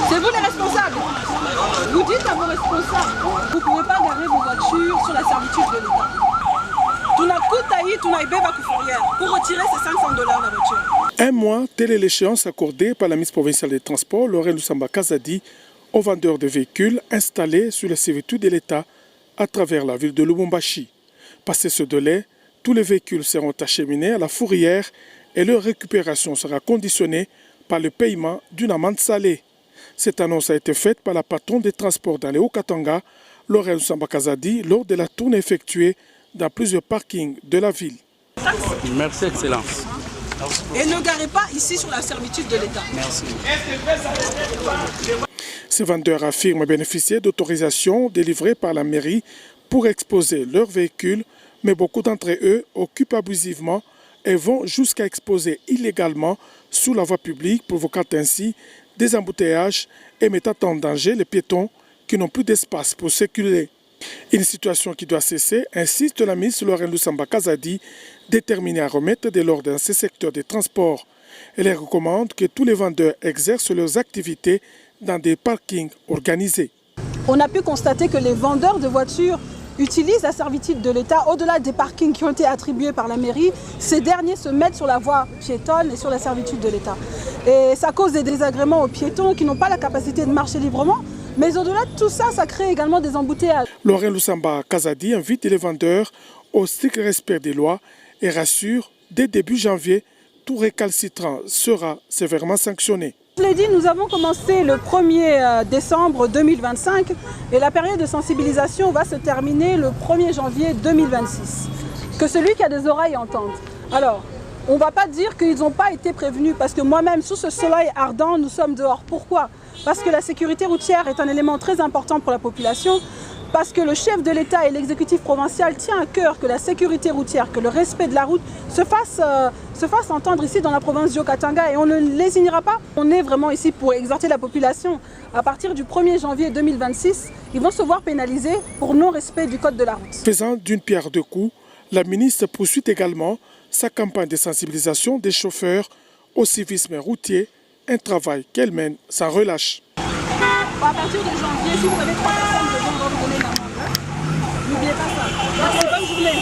C'est vous les responsables. Vous dites à vos responsables, vous ne pouvez pas garer vos voitures sur la servitude de l'État. Pour retirer ces $500 la voiture. Un mois, telle est l'échéance accordée par la ministre provinciale des Transports, Lorraine Lusamba Kazadi, aux vendeurs de véhicules installés sur la servitude de l'État à travers la ville de Lubumbashi. Passé ce délai, tous les véhicules seront acheminés à la fourrière et leur récupération sera conditionnée par le paiement d'une amende salée. Cette annonce a été faite par la patronne des transports dans les Hauts-Katanga, Lorraine Lusamba Kazadi, lors de la tournée effectuée dans plusieurs parkings de la ville. Merci, Excellence. Et ne garez pas ici sur la servitude de l'État. Merci. Ces vendeurs affirment bénéficier d'autorisations délivrées par la mairie pour exposer leurs véhicules, mais beaucoup d'entre eux occupent abusivement et vont jusqu'à exposer illégalement sous la voie publique, provoquant ainsi des embouteillages et mettant en danger les piétons qui n'ont plus d'espace pour circuler. Une situation qui doit cesser, insiste la ministre Lorraine Lusamba Kazadi, déterminée à remettre de l'ordre dans ces secteurs des transports. Elle recommande que tous les vendeurs exercent leurs activités dans des parkings organisés. On a pu constater que les vendeurs de voitures utilisent la servitude de l'État au-delà des parkings qui ont été attribués par la mairie. Ces derniers se mettent sur la voie piétonne et sur la servitude de l'État. Et ça cause des désagréments aux piétons qui n'ont pas la capacité de marcher librement. Mais au-delà de tout ça, ça crée également des embouteillages. Lorraine Lusamba Kazadi invite les vendeurs au strict respect des lois et rassure, dès début janvier, tout récalcitrant sera sévèrement sanctionné. Je l'ai dit, nous avons commencé le 1er décembre 2025 et la période de sensibilisation va se terminer le 1er janvier 2026. Que celui qui a des oreilles entende. Alors, on ne va pas dire qu'ils n'ont pas été prévenus parce que moi-même, sous ce soleil ardent, nous sommes dehors. Pourquoi ? Parce que la sécurité routière est un élément très important pour la population, parce que le chef de l'État et l'exécutif provincial tient à cœur que la sécurité routière, que le respect de la route se fasse entendre ici dans la province du Haut-Katanga et on ne lésignera pas. On est vraiment ici pour exhorter la population. À partir du 1er janvier 2026, ils vont se voir pénalisés pour non-respect du code de la route. Faisant d'une pierre deux coups, la ministre poursuit également sa campagne de sensibilisation des chauffeurs au civisme routier, un travail qu'elle mène sans relâche. À partir de janvier, si vous avez 3 personnes dedans, on va vous donner l'amende. N'oubliez pas ça. Merci, bonne journée.